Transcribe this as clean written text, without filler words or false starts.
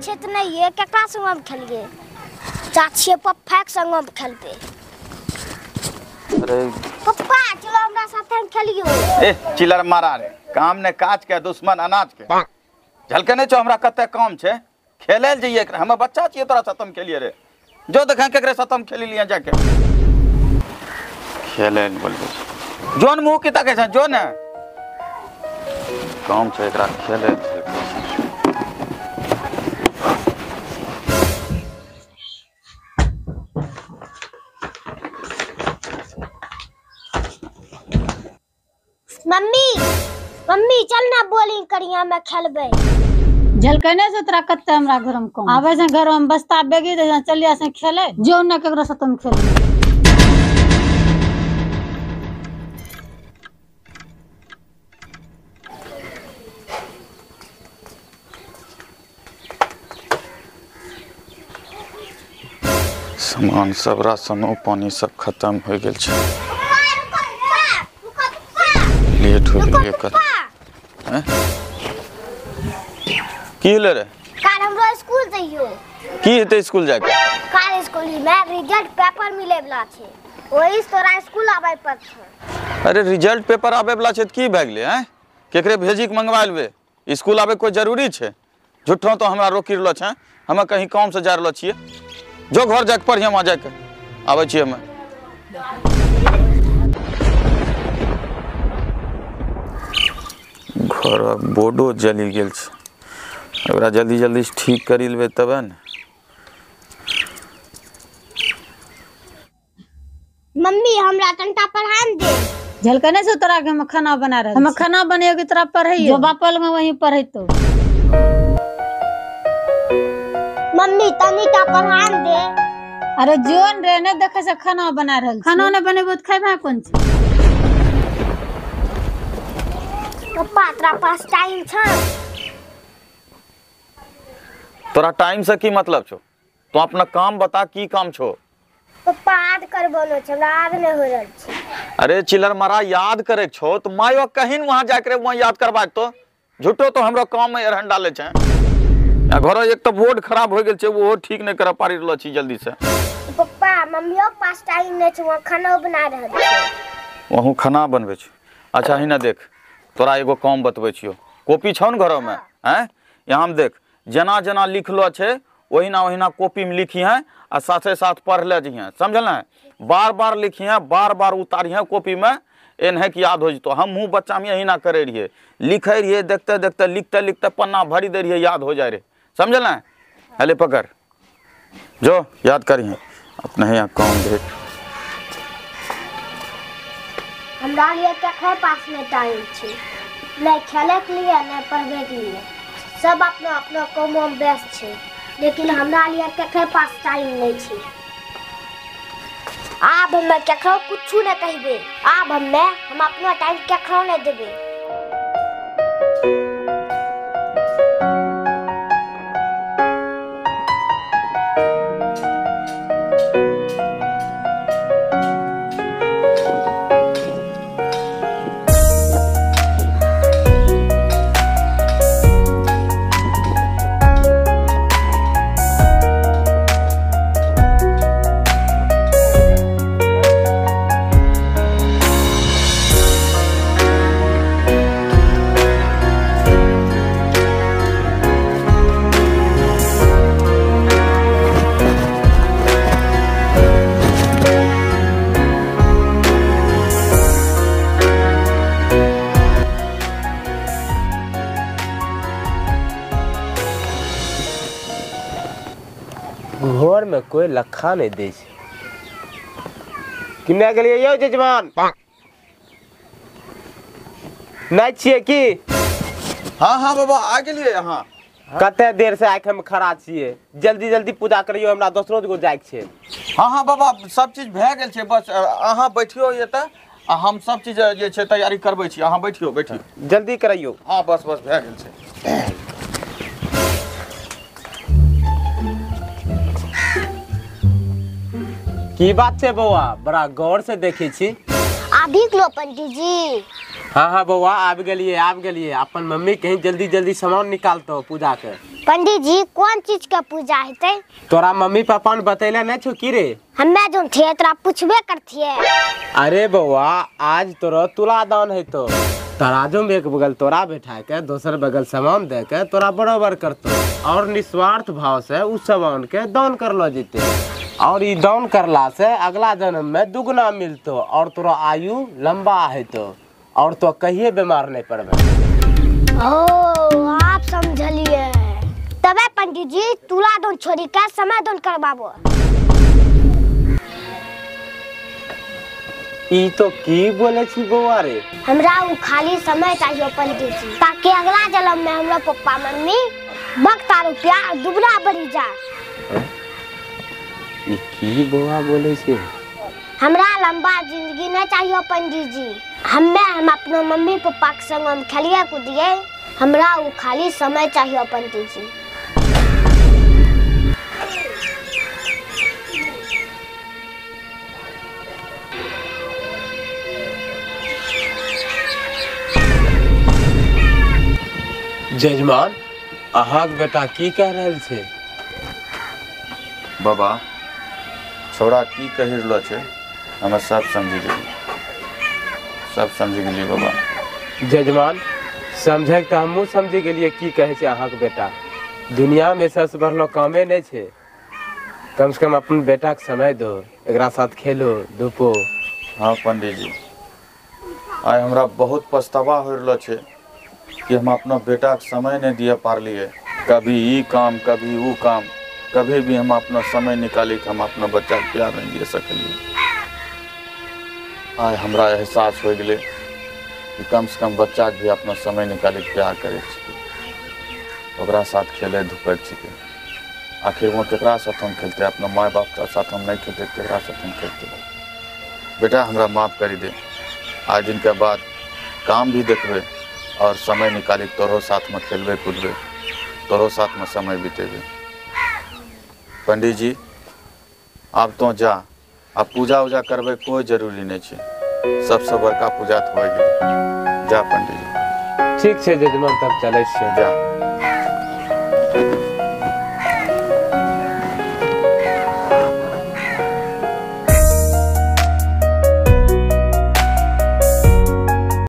छै त नहीं है केकरा संग हम खेलिए चाची पप्पा के संग हम खेलबे। अरे पप्पा चलो हमरा साथे हम खेलियो। ए चिलर मारा रे काम ने काज के दुश्मन अनाज के झलके नहीं छो हमरा कते काम छे खेले ल जइए हम बच्चा छिए तोरा साथ हम खेलिए रे जो देखे केकरे साथ हम खेली लिया जाके खेले न बोलबे जोन मुंह की ताके छ जो ने काम छे एकरा खेले मम्मी मम्मी चल ना बॉलिंग करिया में खेलबे। झलकने से तोरा कत्ते हमरा घर में काम आवे से घर में बस्ता बेगी दे चलिया से खेले जो न केकरो साथ हम खेले। सामान सब राशनो पानी सब खत्म हो गेल छै लेट हो गेल कर हैं की ले रे काल हमरो स्कूल जइयो की हेते स्कूल जाके काल स्कूल में रिजल्ट पेपर मिले वाला छै ओही तोरा स्कूल आबै पर छै। अरे रिजल्ट पेपर आबे वाला छै त की भ गेलै हैं केकरे भेजी के मंगवा लेबे स्कूल आबे कोई जरूरी छै झूठो तो हमरा रोकी रहलो छै हम कहीं काम से जा रहलो छिए जो घर जाके पढ़िया वहां जाके आबै छिए हम घर बोर्डो जली गेल छै एकरा जल्दी जल्दी ठीक करी लेबे तबे न। मम्मी हमरा तंटा पढ़ान दे। झलकने से तोरा के हम खाना बना रहे हम खाना बनियो की तरह पढ़ाई जो बापल में वहीं पढ़े तो मम्मी तनीटा पढ़ान दे। अरे जोन रे ने देखे से खाना बना रहल खाना ने बनेबो त खाइबा कोन छी। पप्पा तोरा पास टाइम छ तोरा टाइम से की मतलब छो तू अपना काम बता की काम छो। पप्पा याद कर बोलो छ याद नहीं हो रहल छै। अरे चिलर मारा याद करे छो तो मायो कहीं वहां जाके वहां याद करबा तो झूठो तो हमरो काम में एरहन डाले छै या घरो एक तो बोर्ड खराब हो गेल छै वो ठीक नहीं कर पारी रहलो छी जल्दी से। पप्पा मम्मियो पास टाइम नहीं छै वो खाना बना रहल छै वहु खाना बनबे छै। अच्छा ही ना देख तोरा एगो काम बतबै छियो कॉपी छौ न घरो में हैं यहाँ में देख जना जना लिखलो छै ओहिना ओहिना कॉपी में लिखी है आ साथे साथ पढ़ ले जइहे समझल है बार बार लिखी है बार बार उतारी है कॉपी में एनहे कि याद हो जतो हम मुँह बच्चा में यही ना करे रहिए लिखे रहिए देखते देखते लिखते लिखते पन्ना भरी दे रहिए याद हो जाए रे समझल है। हले पकड़ जो याद करिए अपने यहाँ काम देख हमरा लिए केकरे पास में टाइम छै नहीं खेले के लिए नहीं पढ़वे के लिए सब अपना अपना काम में व्यस्त छै लेकिन हमरा लिए केकरे पास टाइम नहीं छै। आब हमें केकरो कुछ नहीं कहबे आब हम अपना टाइम केकरो नहीं देबे। घर में कोई लखा नहीं दे किन्ने के लिए यो जजमान नहीं छिए की हाँ हाँ बाबा आ गेलिए यहाँ कते देर से आके हम खड़ा छिए जल्दी जल्दी पूजा करियो हमरा दोसरो को जाय के छै। हाँ हाँ बाबा सब चीज भए गेल छै बस अहाँ बैठियो एतऽ आ हम सब चीज जे छै तैयारी करबै छी अहाँ बैठियो बैठियो जल्दी करइयो। हाँ बस बस भए गेल छै। की बात छै बौआ बड़ा गौर से देखे छी। अभी लो पंडित जी हाँ हाँ बउआ आब गेलिए अपन मम्मी कहीं जल्दी जल्दी सामान निकालतो पूजा के। पंडित जी कौन चीज के पूजा हेतै? तोरा मम्मी पापा ने बतैला नहीं छो की रे? हमें जो थे तोरा पूछबे करथिए। अरे बउआ आज तोरा तुला दान है तो तराजू में एक बगल तोरा बैठा के दूसर बगल सामान दे के तोरा बराबर करतो और निस्वार्थ भाव से उस सामान के दान करलो जीते और ये दान करला से अगला जन्म में दुगना मिलतो और तोरा आयु लंबा है तो और तो कहिए बीमार नहीं पड़बे। ओ आप समझलिए। तबे पंडित जी तुला दोन छोड़ी के समय दोन करबाबो। ई तो की बोले छी बउआ रे? हमरा वो खाली समय चाहिए पंडित जी ताकि अगला जन्म में हमरा पप्पा मम्मी वक्त और प्यार दुगना बढ़ी जाए। ई की बउआ बोले छी? हमरा लंबा जिंदगी नहीं चाहिए पंडित जी। हम अपने मम्मी पापा के संग हम खेलिए कूदिए। हमरा वो खाली समय चाहिए पंडित जी। जजमान अहाँ के बेटा की कह रहल छे? बाबा छोड़ा की कहि रहलो छै हमें सब समझी गेली, सब समझी गेली बाबा। जजमान समझे तो हमहूँ समझी गेलिए की कहे छे अहाँ के बेटा। दुनिया में सबसे बड़लो कामे नहीं छे। कम से कम अपन बेटा के समय दो, एकरा साथ खेलो धूपो। हाँ पंडित जी आइ हमरा बहुत पछतावा हो रहलो छै कि हम अपना बेटा के समय नहीं दिए पारलिए। कभी ई काम कभी वो काम, कभी भी हम अपना समय निकाली के हम अपना बच्चा के प्यार नहीं दे सकलिए। आइ हमरा एहसास हो गेले कि कम से कम बच्चा के भी अपना समय निकाली के प्यार करे छिके, ओकरा साथ खेले धूपे छिके। आखिर वो केकरा साथ हम खेलते? अपना माय बाप के साथ हम नहीं खेलते, केकरा साथ हम खेलते? बेटा हमरा माफ करी दे। आज दिन के बाद काम भी देखबे और समय निकाली तोरो साथ में खेलबे कूदबे, तोरो साथ में समय बितेबे। पंडित जी अब तो जा, अब पूजा उजा करबे कोई जरूरी नहीं है। सबसे बड़का पूजा तो हो गई। जा पंडित जी। ठीक है जजमान तब चले छियै। जा।